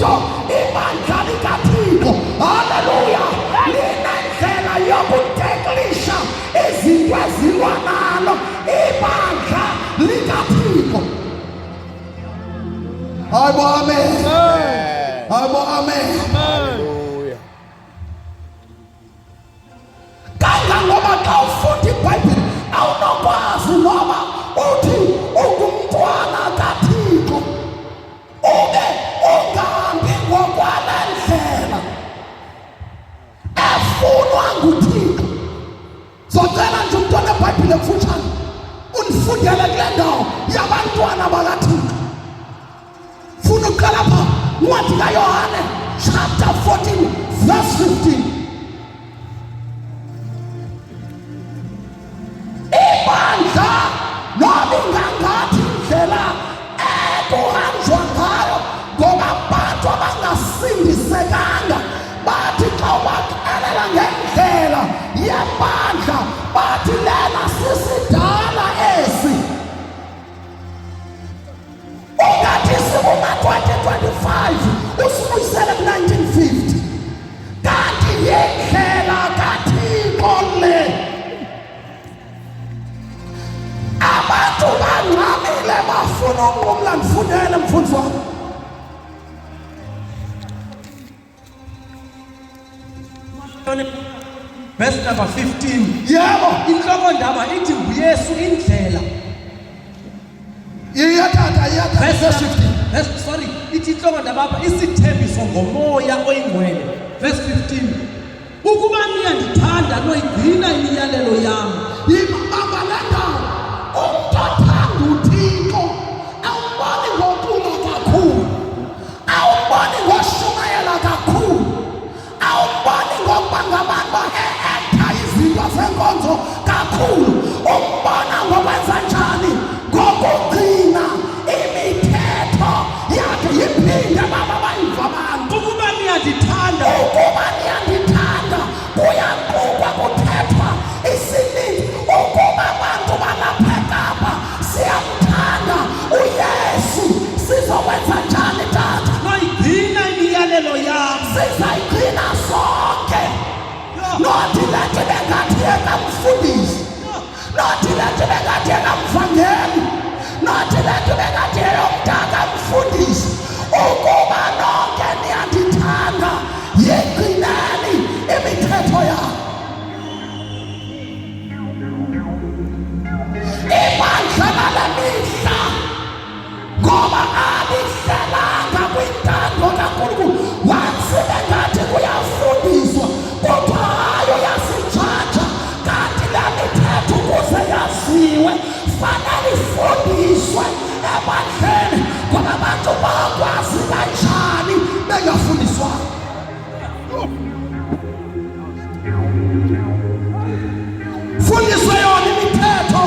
izinto ibandla likaThixo haleluya linendlela yokuteklisha izinto ezilwa nalo ibandla likaThixo. Hayibo amen. Hayibo amen. Hallelujah. Kangangoba xa ufunda iBhayibhile awunokwazi noba uthi ungumntwana kaThixo ube ungahambi ngokwale ndlela efunwa nguThixo. Socela nje umntwana eBhayibhile kufutshane undifundele kule ndawo yabantwana bakaThixo. Funa uqala pha ncwadi kaYohane chapter 14 verse 15. Ibandla noma ingangathi indlela ekuhanjwa ngayo ngoba abantu abangasindisekanga bathi xa ubaxelela ngendlela yebandla bathi lena sisidala esi. Ungathi sikuma-2025 usibuyisele ku-1950 kanti yindlela kaThixo le. Abantu bangxamile bafuna ukunqumla. Ndifundele mfundisi wami. Verse number 15. Yebo, Inhloko ndaba ithi nguYesu indlela. iyathatha Verse 15. sorry, ithi inhloko ndaba apha isithembiso ngomoya oyingcwele. Verse 15. Ukuba niyandithanda noyigcina imiyalelo yami. Ibamba le ndawo umntu othanda uThixo awumboni ngokulwa kakhulu, awumboni ngoshumayela kakhulu, awumboni ngokuba ngabantu bahe-ekta izinto zenkonzo kakhulu. Umbona ngokwenza njani? Ngokugcina imithetho yakhe. Yiphinde baba bayiva abantu. Ukuba niyandithanda, Ukuba niyandithanda kuyaqukwa kuthethwa isininzi ukuba abantu balaphekapha siyamthanda uYesu sizokwenza njani tata? noyigcina imiyalelo yami. Sizayigcina sonke. Nothi lethi bengathi yekamfundisi, nothi lethi bengathi yekamvangeli, nothi lethi bengathi yeyomdaka mfundisi. Ukuba nonke niyandithanda yigcineni imithetho yami. Ibandla lale mihla ngoba alihlelanga kwintando kaNkulunkulu wansi bengathi kuyafundiswa kodwa hayo yasijaja. Kanti le mithetho ukuze yaziwe fanele ifundiswe ebandleni ngoba abantu bakwazi kanjani bengafundiswanga. Fundiswe yona imithetho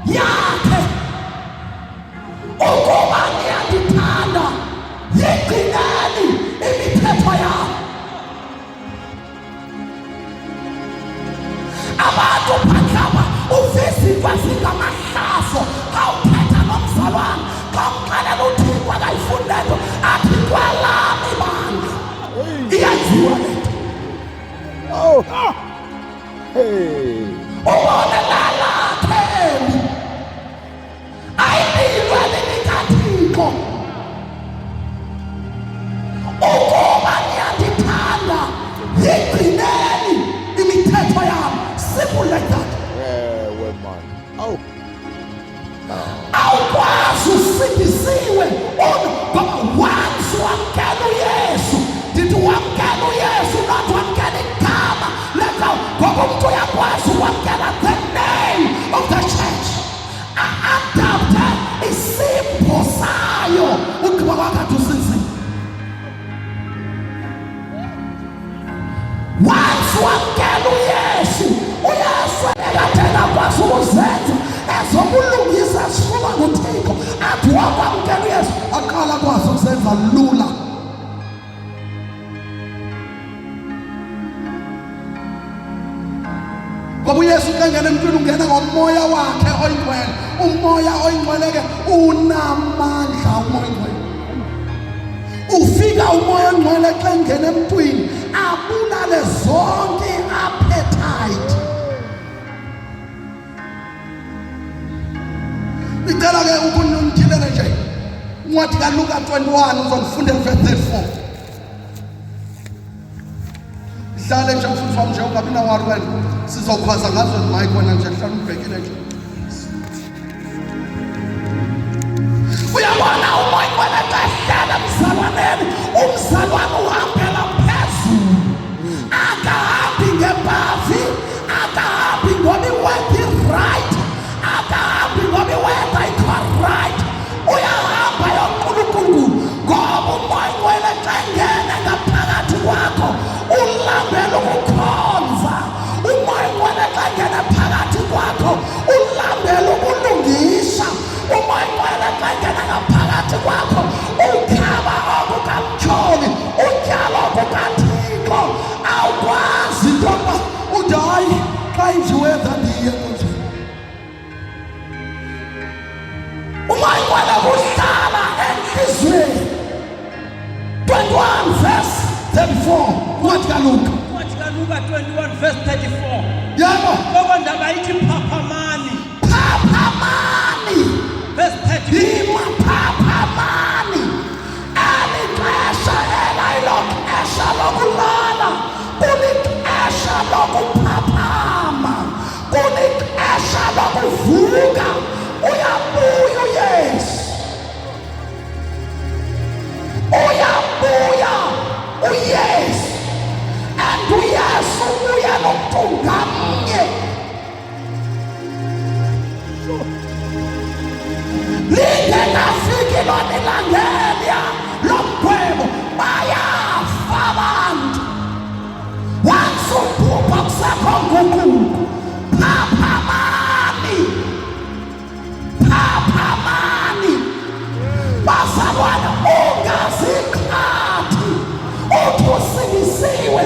yakhe. Ukuba niyandithanda yigcineni imithetho yami. Abantu phandlaba uviziva zingamahlazo xa uthetha nomzalwane, xa umxelela uThixo akayifundele athi kwelami bandla. Iyaziwa le nto. Oh. Hey. Ubone lalatheni ayililwe likaThixo. Ukuba niyandithanda yigcineni imithetho yami. Simple like that. Yeah, well, man. Oh. Awukwazi usindisiwe ngoba once wamkela uYesu. Ndithi wamkela uYesu not wamkela igama leka ngoba umuntu uyakwazi ukwamkela the name of the church. A-adapte isimbo sayo ugqiba kwakade usinzima. Once wamkela uYesu, uYesu ekade akwazi ukuzenza ezobulungisa esifunwa nguThixo. Athi wakwamkela uYesu aqala akwazi ukuzenza lula. Ngoba uYesu xa ngena emntwini ungena ngomoya wakhe oyingcwele. Umoya oyingcwele ke unamandla umoya oyingcwele. Ufika ufuna umoya ongcwele xa engena emntwini abulale zonke appetite. Ngicela ke ukunithilele nje incwadi kaLuka 21 uzongifundela verse 34. Hlale nje mfundisi wami nje ungabi nawari wena sizokhwaza ngazo mic wena nje hlala ubhekile nje. Uyabona umoya wena kahlala mzalwaneni, umzalwane uhambela phezulu, akahambi ngebhavi, akahambi ngoba iwetha right, akahambi ngoba iwetha i-right, uyahamba yonkulunkulu ngoba umoya wena xa ngena ngaphakathi kwakho ulambela ukukhonza. Umoya wena xa ngena phakathi kwakho ulambela ukulungisa. Umoya wena xa ngena ngaphakathi kwakho ukhaba okukamtyholi, utyala okukaThixo. Awukwazi into yokuba uthi hayi xa injiwenza ndiye konje. Umoya wena uhlala enhliziyweni. 21 verse 34 incwadi kaLuka. Incwadi kaLuka 21 verse 34. Yebo. Koko ndaba ithi phaphamani. Phaphamani. Verse 34. Phaphamani. Alixesha elo xesha lokulala, kulixesha lokuphaphama, kulixesha lokuvuka. Uyabuya uYesu. Uyabuya uYesu. And uYesu ubuya nomntu ngamnye. Lingekafiki lona ilangenya lomgwebo bayafa abantu. Wansubhupha kusekho ngukuku. Phaphamani. Phaphamani. Bazalwane ungazikhathi uthi usindisiwe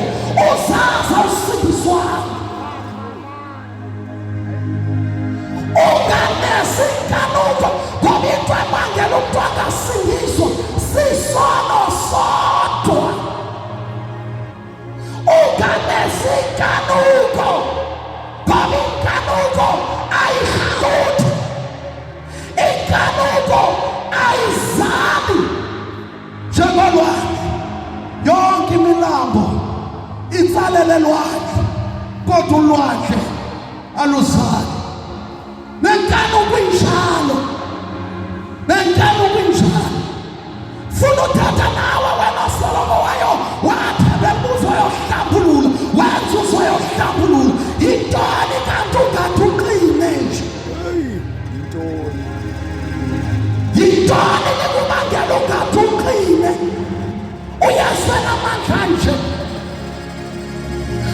uzaza usindiswayo. Unganezinkanuko ngoba into ebangela umuntu angasindiswa sisono sodwa. Unganezinkanuko ngoba inkanuko ayihluthi, inkanuko ayizali. Njengolwandle yonke imilambo itsalele lwandle, kodwa ulwandle aluzali. Nenkanuko injalo, nenkanuko injalo. Funa uthatha nawe wena Solomon wayo wathi bebuzo yohlambulula, wenza uzoyohlambulula. Yintoni kanti ungathi uqine nje? Yintoni likubangela ungathi uqine? Uyaswela amandla nje.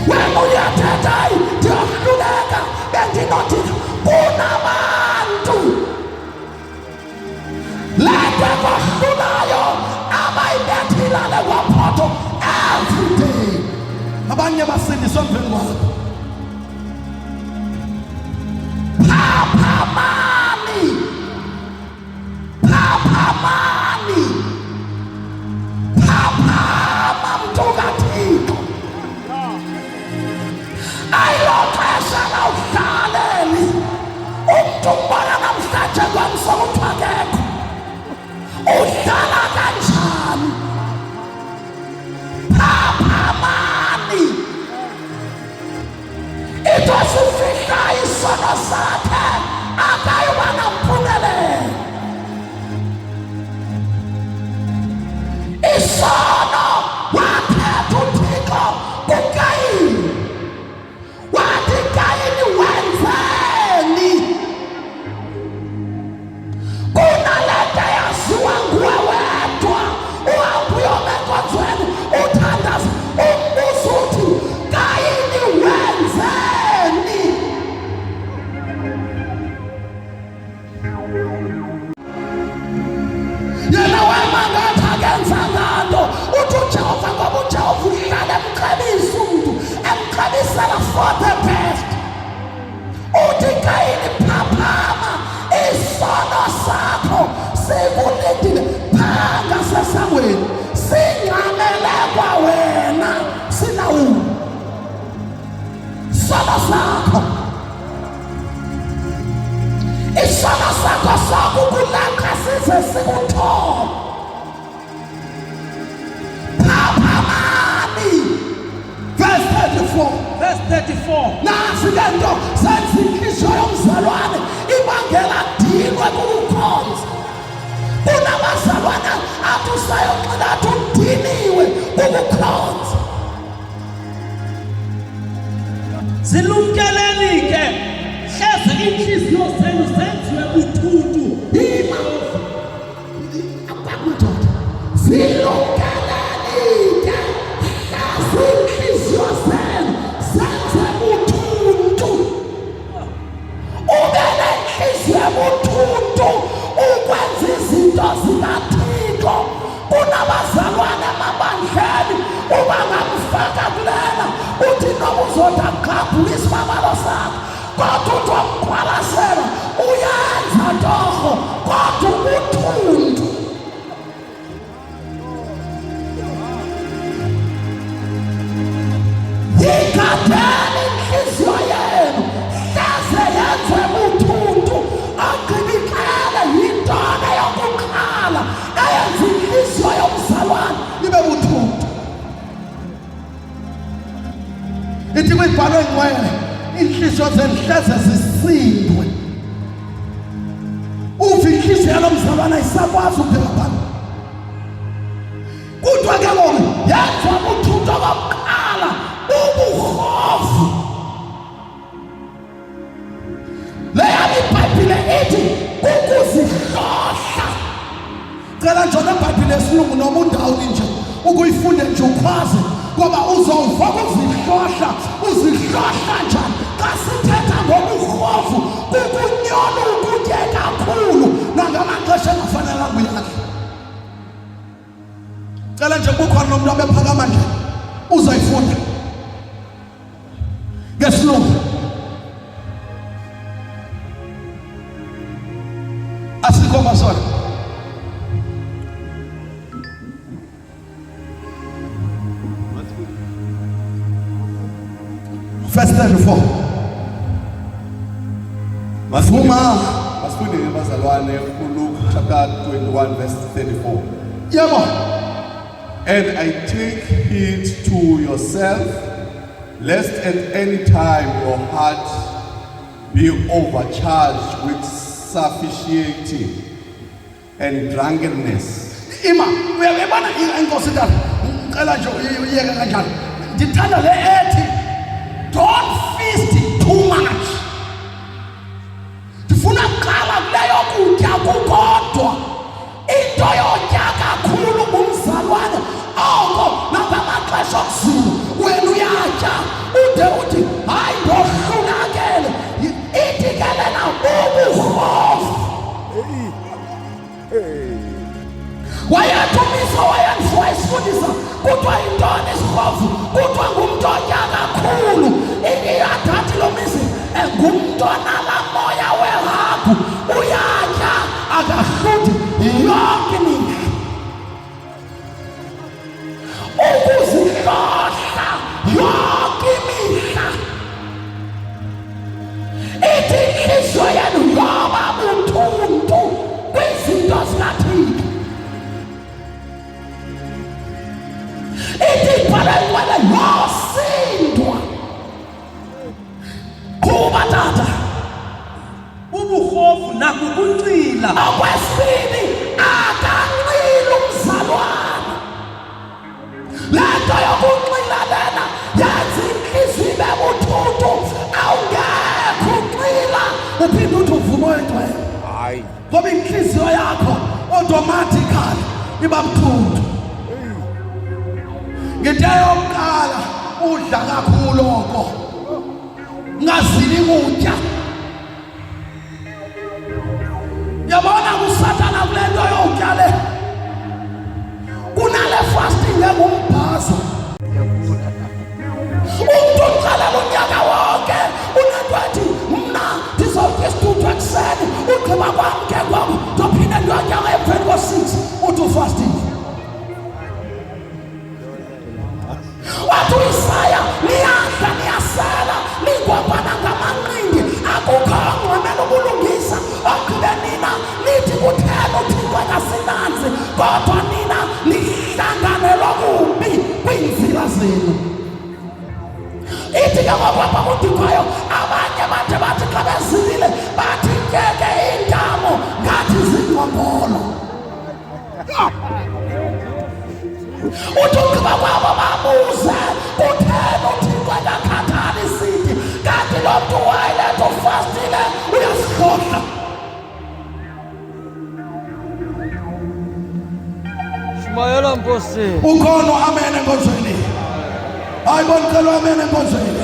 Wena uyathetha hayi ndiyahluleka bendinothi kunabantu lento ekwahlulayo abayibethilane kwaphotho every day. Abanye basindiswa emveni kwabo. Phaphamani. Phaphamani. Phaphama mntu kaThixo. Ayiloxesha lawuhlaleli. Umntu mbona namhlanje kwamsokuthi akekho. Uhlala kanjani? Phaphamani. Ithi sifihla isono sakhe akayoba nampumelelo. 34. verse 34. Nasi ke nto senza inhliziyo yomzalwane ibangela dinwe kukukhonza. Kunabazalwane athi usayogcina athi udiniwe kukukhonza. Zilumkeleni ke hleze inhliziyo zenu zenziwe uthuntu. Ima abakudoda zilungeleni ke hleze inhliziyo zenu zenziwe uthuntu. Ube nenhliziyo ebuthuntu ukwenza izinto zikaThixo. Kunabazalwane emabandleni ubangamfaka kulena uthi noma uzoda kuqabula isibabalo sakho kodwa uthi wamqwalasela uyenza torho kodwa ubuthuntu. Yigadeni inhliziyo yenu hleze yenze ubuthuntu agqibikele yintona yokukhala eyenza inhliziyo yomzalwane ibe buthuntu. Ithi kwibhalo engcwele inhliziyo zenu hleze zisindwe. Uva inhliziyo yalomzalwane ayisakwazi ukuphila phambili. Kodwa ke ngoku yenza ubuthuntu okokuqala ubuhofu. Leya iBhayibhile ithi kukuzihlohla. Cela njalo iBhayibhile yesilungu noma undawoni nje ukuyifunde nje ukwazi ngoba uzova ukuzihlohla. Uzihlohla njani? Xa sithetha ngobuhofu kukunyona ukutye kakhulu nangamaxesha engafanelanga uyadla. Cela nje kukhona nomuntu abephakama nje uzayifunda ngesilungu. Asikho masona. Verse 34. Masifunde ngebazalwane kuLuke chapter 21 verse 34. Yebo. And I take heed to yourself, lest at any time your heart be overcharged with sufficiency and drunkenness. Ima uyabona inkosi kahle ngicela nje uyeke kanjalo. Ngithanda le ethi don't feast too much. Ndifuna kuqala kuleyo kutya kukodwa into yotya kakhulu ngumzalwane oko nangamaxesha okuzulu wena uyatya ude uthi hayi ndohlulakele. Ithi ke lena ubuhofu. Wayetumisa wayenziwa isifundisa kuthiwa yintoni isihofu kuthiwa ngumntu otya kakhulu. Iyathathi lo misi engumntu onala moya wehagu uyatya akahluthi yonke imihla. Ukuzihlohla yonke imihla. Ithi inhliziyo yenu yoba buthuntu kwizinto zikaThixo. Ithi ibhalo engcwele yosindwa. Kuba tata Ubuhofu nakukuncila. okwesibili akancili umzalwane. Le nto yokunxila lena yenza inhliziyo ibe buthuntu. Awungekho uncila uphinde uthi uvuma oyedwana Hayi. ngoba inhliziyo yakho automatically iba buthuntu. Ngento yokuqala udla kakhulu oko ngazili kutya. Yabona kusathana kule nto yokutya le kunale fasting engumbhaso. Umuntu uqalela unyaka wonke unento ethi mna ndizawutya isituthu ekuseni ugqiba kwamke kwam ndophinde ndiyotya emveni ko-6 uthi ufasting. Wathi uIsaya niyadla niyasela nigwabana ngamanqindi akukho ongcwemela ubulungisa ogqibe nina nithi kuthena uThixo akasinanzi kodwa nina nihlanganelwa kubi kwiinzila zenu. ufike ngokwapha kudikwayo abanye bathe bathi xa bezilile bathi ngeke intamo ngathi zingombolo. Uthi ugqiba kwabo babuze kutheni uThixo engakhathali sithi kanti lo mntu wayeletha ufastile uyasihlohla. Shumayela Nkosi. Ukhona amen enkonzweni. Ayibonkelwa amen enkonzweni.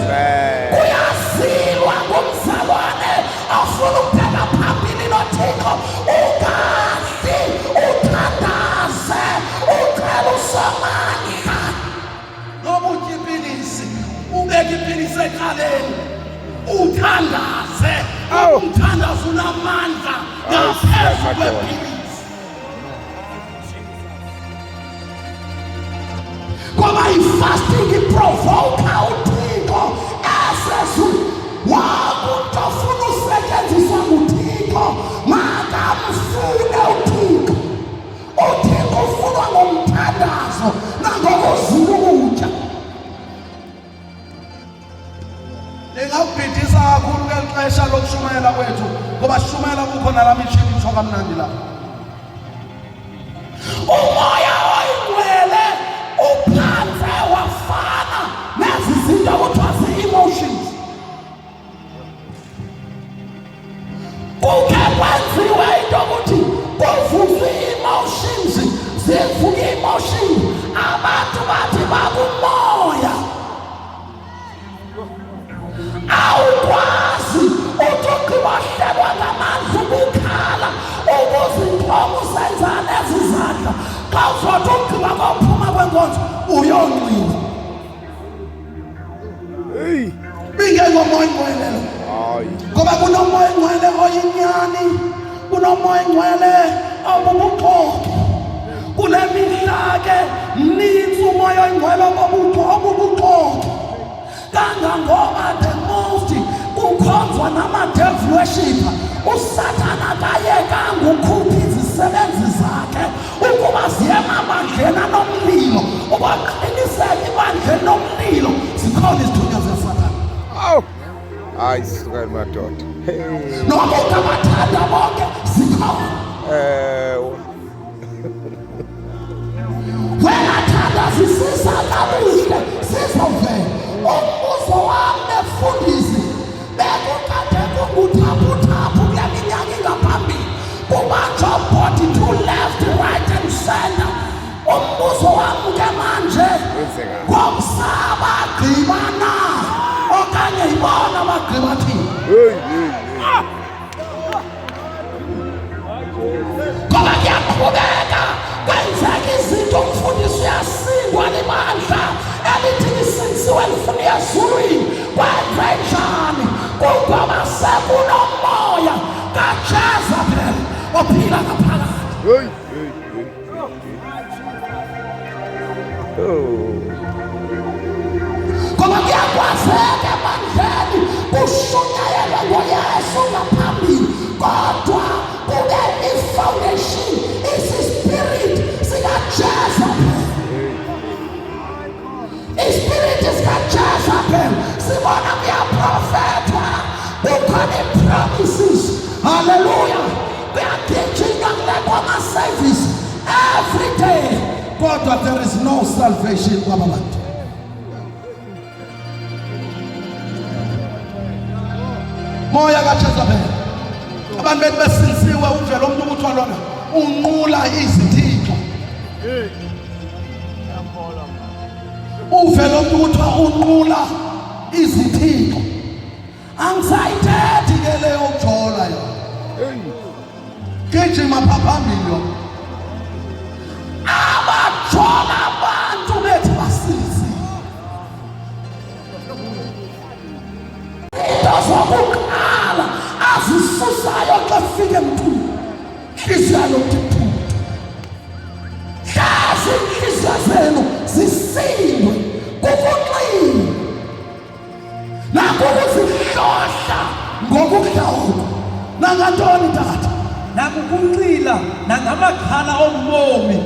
Kuyazilwa ngumzalwane afuna ukubheka phambili noThixo ukazi uthandaze ucela usamandla. Noma utya ipilisi ubeke ipilisi ekaleni uthandaze umthandazo unamandla ngaphezu kwepilisi. Ngoba ifasting iprovoka uThixo esezulu wakuthi afuna usetshenziswa nguThixo makamfune uThixo. uThixo ufunwa ngomthandazo nangokuzila ukutya. Ngingakubhidisa kakhulu kelixesha lokushumayela kwethu ngoba sishumayela kukhona la mishini itho kamnandi la. Umoya oyingcwele uphanze wafana nezi zinto kuthiwa zi-emotions. Kuke kwenziwe into ukuthi kuvuzwe i-emotions zivuke i-emotions abantu bathi bakumoya. Awukwazi ukugqiba hlelwa ngamandla ubukhala ukuzinkomo usenzana ezizandla xa uzothi ugqiba kophuma kwenkonzo uyonqina. Bingekho moya oyingcwele lo. Ngoba kunomoya oyingcwele oyinyani, kunomoya oyingcwele obubuxoki. Kule mihla ke mninzi umoya oyingcwele obubuxoki. Kangangoba the most kukhonzwa nama-devil worshipper uSathane akayekanga ukhupha izisebenzi zakhe ukuba ziye emabandleni anomlilo ubaqiniseke ibandleni nomlilo zikhona izithunywa zeSathane. Hayi sukani madoda. Noma ungabathanda bonke zikhona. Wena thanda zisisa kabuhle sizovela. Umbuzo wami befundisi bekukade kunguthaphutaphu kule minyaka ingaphambili kubanjwa body to left, right and center. Umbuzo wami ke manje ngomsaba gqibana okanye ibona bagqiba thini? Ngoba kuyaqhubeka kwenzeka izinto umfundisi uyasindwa libandla elithi lisinsiwe lifuna ezulwini kwenze njani kugoba sekunomoya kaJezebeli ophila ngaphakathi. Ngoba kuyakwazeka ebandleni kushunyayelwe ngoYesu ngaphambili kodwa kube i-foundation isispirit sikaJezebeli. Ispirit sikaJezebeli sibona kuyaprofethwa kukhona i-promises. Hallelujah. Kuyagijinga kulekwa ama-service every day kodwa there is no salvation kwaba bantu. Moya kaJezebeli abantu bethu besinsiwe uvela umuntu ukuthiwa lona unqula izithixo. Uvela umuntu ukuthiwa unqula izithixo. Angisayithethi ke leyo ujola yo. Gijima phambili yo. Abajola abantu bethu basilisi. Zokuqala azisusayo xa fike emthini hliziyo yokuthutha hlazi inhliziyo zenu zisindwe kukunxila nakukuzihlohla ngokuhlawula nangantoni tata nakukunxila nangamakhala ommomi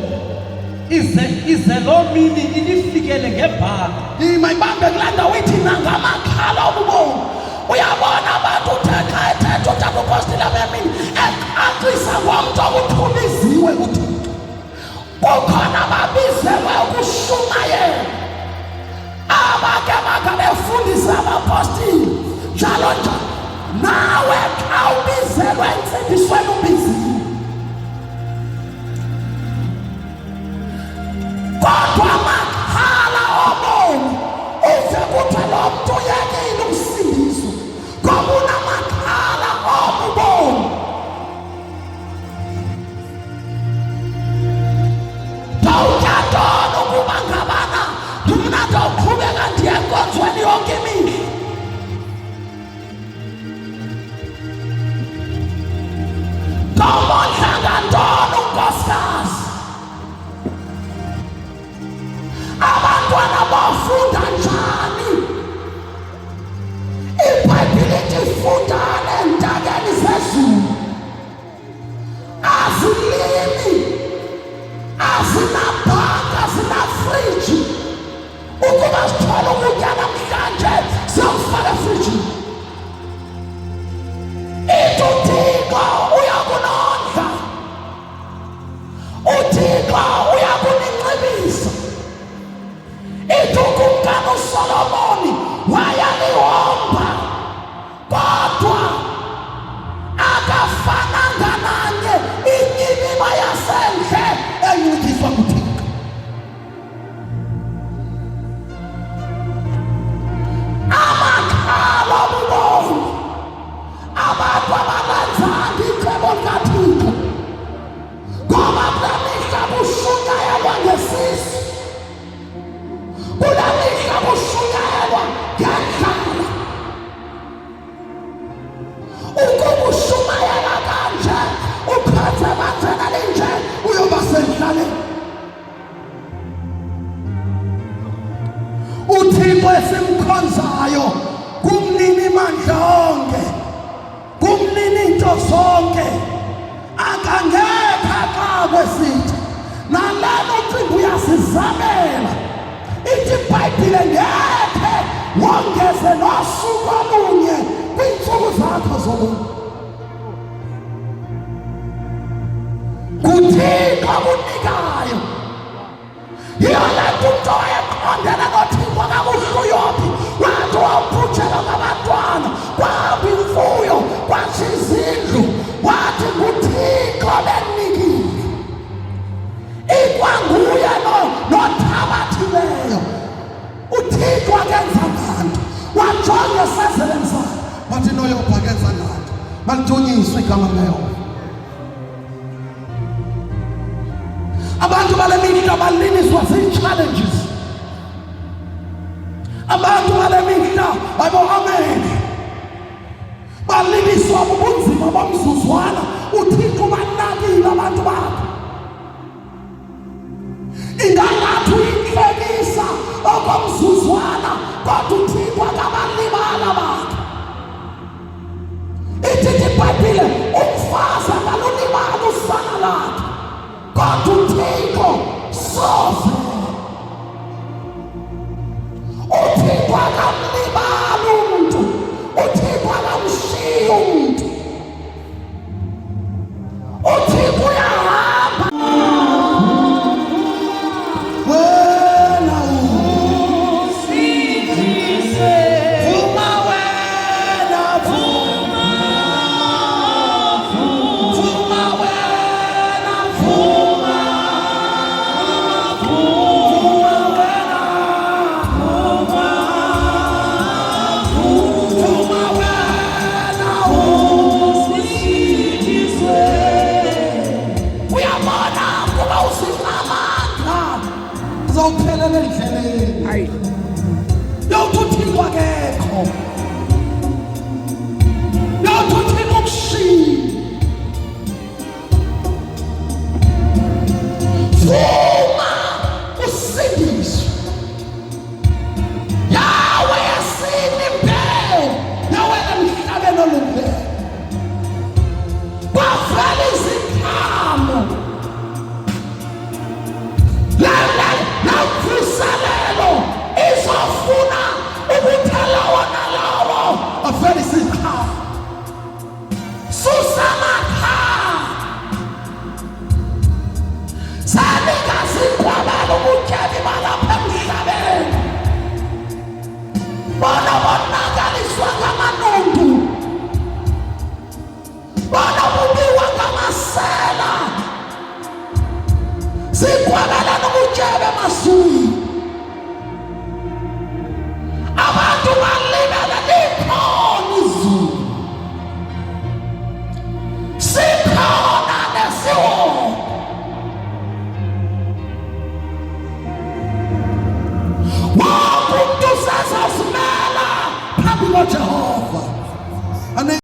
ize loo mini inifikele ngebhaka. Mayibambe kulaa ndawo ithi nangamakhala kukhona ababizelwe ukushumayela, abake befundisa abapostile njalo njalo. Nawe awubizelwe ensindisweni ubiziwe, kodwa amakhala obomi uze kuthiwe lo muntu uyekile ukusindiswa ngoba unamakhala obomi. Dawuthanda ukuba ngabana mna ndawuqhubeka ndiye enkonzweni yonke imihla. Ndawumondla ngantoni unkosikazi? Abantwana bafunda njani? iBhayibhile lithi fundani entabeni zezulu. Azilimi, azinabhaka, azinafriji. Ukuba sithola ukutya namhlanje siyakufaka efrijini. uThixo uyakunondla, uThixo uyakuninxibisa. Umkani uSolomoni wayalihomba, kodwa akafananga nanye inyilima yasendle enyukiswa kuThixo. Amakhala obubovu, abantu abangathandi icebo likaThixo, ngoba kule mihla kushunyayelwa ngesisu, kule mihla kushunyayelwa ngendlala. Ukuba ushumayela kanje, uphethe bathena linje, uyoba sendlaleni. uThixo esimkhonzayo kumnini mandla onke, kumnini into zonke, akangekho xa kwesithi nalena ucimbi uyasizamela. Ithi iBhayibhile ngeke wongeze nosuku olunye kwiintsuku zakho zobomi. kuThixo kunikayo. Yiyo le nto umntu owayeqondene noThixo kakuhluyophi, wathi wawubhujelwa ngabantwana, kwahamba imfuyo, kwatsha izindlu, wathi nguThixo benikile. Ikwanguye nothabathileyo. uThixo akenza nganto, wajonga esazeleni sakhe wathi noYobha akenza nganto, malidunyiswe igama likaYehova. Abantu bale mihla baliniswa zii-challenges. Abantu bale mihla amen baliniswa bubunzima bomzuzwana. uThixo banakile abantu bakhe. Ingangathi uyihlekisa okomzuzwana, kodwa uThixo akabalibala bakhe. Ithi iBhayibhile umfazi akalulibala usana lakhe, kodwa uThixo soze. uThixo akamlibali umuntu, uThixo akamshiyi umuntu. uThixo uyahamba. Wena usindise, vuma wena, vuma, vuma wena, vuma, vuma wena, vuma, vuma wena usindise. Uyabona kuba usinamandla uzawuphelela endleleni. Yawuthi uThixo akekho, yawuthi uThixo ukushiye. Vuma usindiswe. Yawe yasini impela, yawe emhlabeni olungileyo. Kwavela iziqhamo, namvuselelo izofuna ukuthela wona lawo avela iziqhamo. Susa amakhala, sanika Sitwakalana ubutshebe emazulwini.